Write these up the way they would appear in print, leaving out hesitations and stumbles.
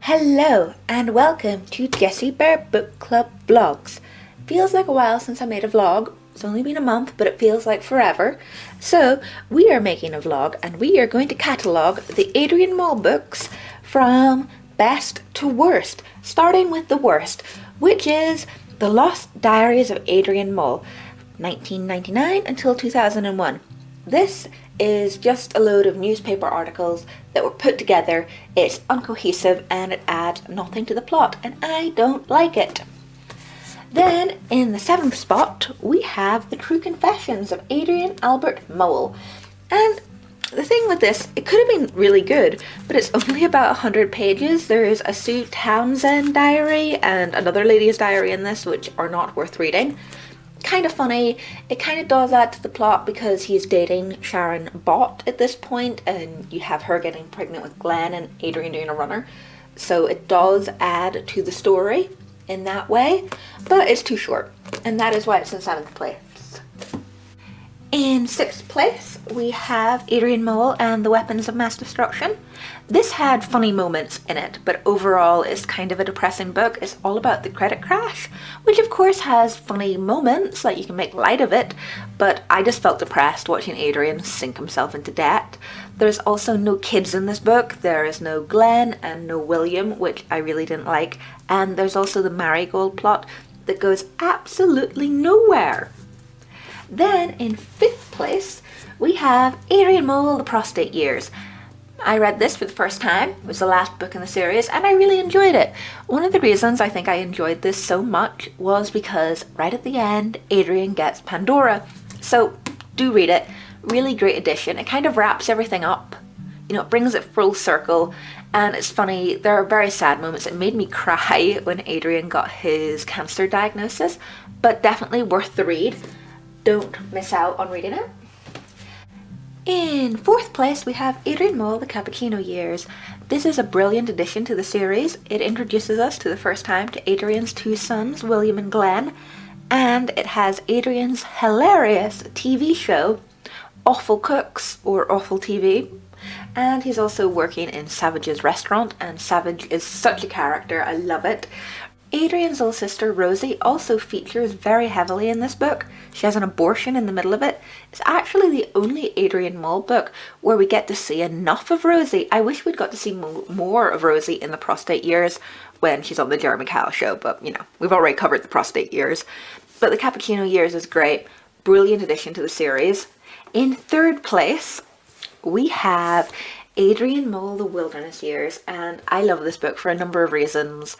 Hello and welcome to Jessie Bear Book Club Vlogs. Feels like a while since I made a vlog. It's only been a month, but it feels like forever. So we are making a vlog and we are going to catalogue the Adrian Mole books from best to worst, starting with the worst, which is The Lost Diaries of Adrian Mole, 1999 until 2001. This is just a load of newspaper articles that were put together. It's uncohesive and it adds nothing to the plot, and I don't like it. Then, in the 7th spot, we have The True Confessions of Adrian Albert Mole. And the thing with this, it could have been really good, but it's only about 100 pages. There's a Sue Townsend diary and another lady's diary in this, which are not worth reading. Kind of funny. It kind of does add to the plot because he's dating Sharon Bott at this point, and you have her getting pregnant with Glenn and Adrian doing a runner. So it does add to the story in that way, but it's too short, and that is why it's in 7th place. In 6th place, we have Adrian Mole and the Weapons of Mass Destruction. This had funny moments in it, but overall it's kind of a depressing book. It's all about the credit crash, which of course has funny moments, like you can make light of it, but I just felt depressed watching Adrian sink himself into debt. There's also no kids in this book. There is no Glenn and no William, which I really didn't like, and there's also the Marigold plot that goes absolutely nowhere. Then in 5th place, we have Adrian Mole, The Prostate Years. I read this for the first time. It was the last book in the series and I really enjoyed it. One of the reasons I think I enjoyed this so much was because right at the end, Adrian gets Pandora. So do read it. Really great addition. It kind of wraps everything up. You know, it brings it full circle, and it's funny. There are very sad moments. It made me cry when Adrian got his cancer diagnosis, but definitely worth the read. Don't miss out on reading it. In 4th place, we have Adrian Mole, The Cappuccino Years. This is a brilliant addition to the series. It introduces us to the first time to Adrian's 2 sons, William and Glenn, and it has Adrian's hilarious TV show, Awful Cooks, or Awful TV, and he's also working in Savage's restaurant, and Savage is such a character, I love it. Adrian's little sister Rosie also features very heavily in this book. She has an abortion in the middle of it. It's actually the only Adrian Mole book where we get to see enough of Rosie. I wish we'd got to see more of Rosie in the Prostate Years when she's on the Jeremy Kyle show, but you know, we've already covered the Prostate Years. But the Cappuccino Years is great. Brilliant addition to the series. In 3rd place, we have Adrian Mole, The Wilderness Years, and I love this book for a number of reasons.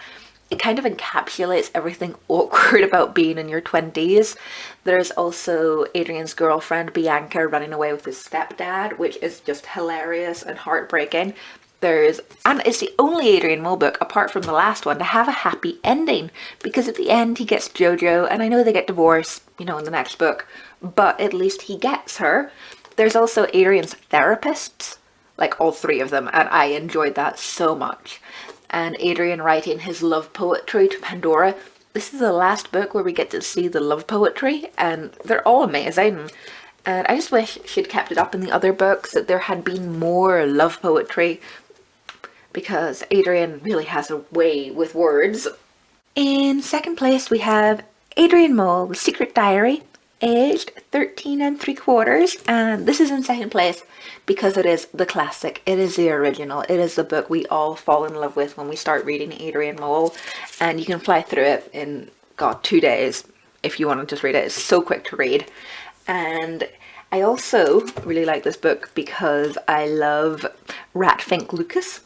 It kind of encapsulates everything awkward about being in your 20s. There's also Adrian's girlfriend Bianca running away with his stepdad, which is just hilarious and heartbreaking. And it's the only Adrian Mole book, apart from the last one, to have a happy ending, because at the end he gets Jojo, and I know they get divorced, you know, in the next book, but at least he gets her. There's also Adrian's therapists, like all 3 of them, and I enjoyed that so much. And Adrian writing his love poetry to Pandora. This is the last book where we get to see the love poetry, and they're all amazing. And I just wish she'd kept it up in the other books, that there had been more love poetry, because Adrian really has a way with words. In 2nd place, we have Adrian Mole, The Secret Diary, aged 13 3/4, and this is in 2nd place because it is the classic. It is the original. It is the book we all fall in love with when we start reading Adrian Mole, and you can fly through it in, God, 2 days if you want to just read it. It's so quick to read. And I also really like this book because I love Ratfink Lucas.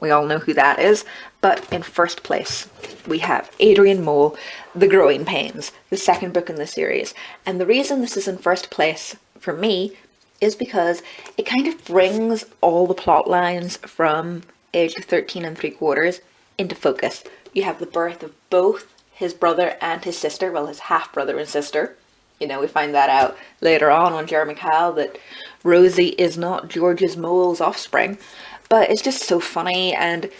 We all know who that is. But in 1st place, we have Adrian Mole, The Growing Pains, the 2nd book in the series. And the reason this is in 1st place for me is because it kind of brings all the plot lines from age 13 3/4 into focus. You have the birth of both his brother and his sister, well, his half-brother and sister. You know, we find that out later on Jeremy Kyle, that Rosie is not George's Mole's offspring. But it's just so funny, and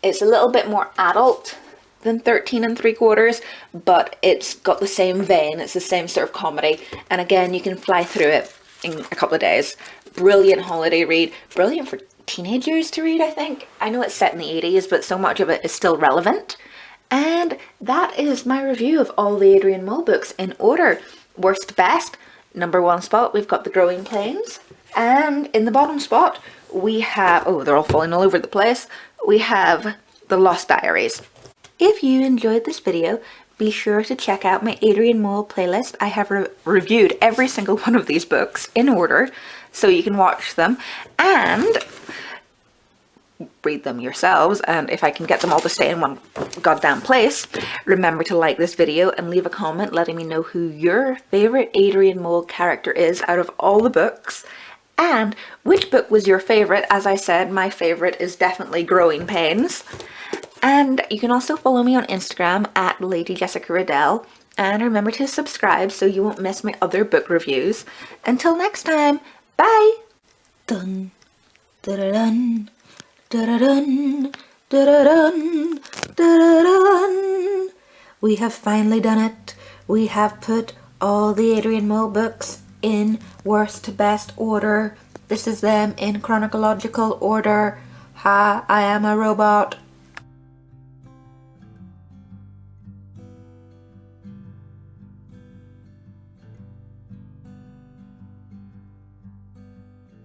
it's a little bit more adult than 13 3/4, but it's got the same vein. It's the same sort of comedy. And again, you can fly through it in a couple of days. Brilliant holiday read. Brilliant for teenagers to read, I think. I know it's set in the 80s, but so much of it is still relevant. And that is my review of all the Adrian Mole books in order. Worst to best, number 1 spot, we've got The Growing Pains. And in the bottom spot, we have, oh, they're all falling all over the place, we have The Lost Diaries. If you enjoyed this video, be sure to check out my Adrian Mole playlist. I have reviewed every single one of these books in order, so you can watch them and read them yourselves, and if I can get them all to stay in one goddamn place, remember to like this video and leave a comment letting me know who your favourite Adrian Mole character is out of all the books, and which book was your favourite. As I said, my favourite is definitely Growing Pains. And you can also follow me on Instagram at Lady Jessica Riddell, and remember to subscribe so you won't miss my other book reviews. Until next time, bye! Dun, da-da-dun, da-da-dun, da-da-dun, da-da-dun. We have finally done it. We have put all the Adrian Mole books in worst to best order. This is them in chronological order. Ha, I am a robot.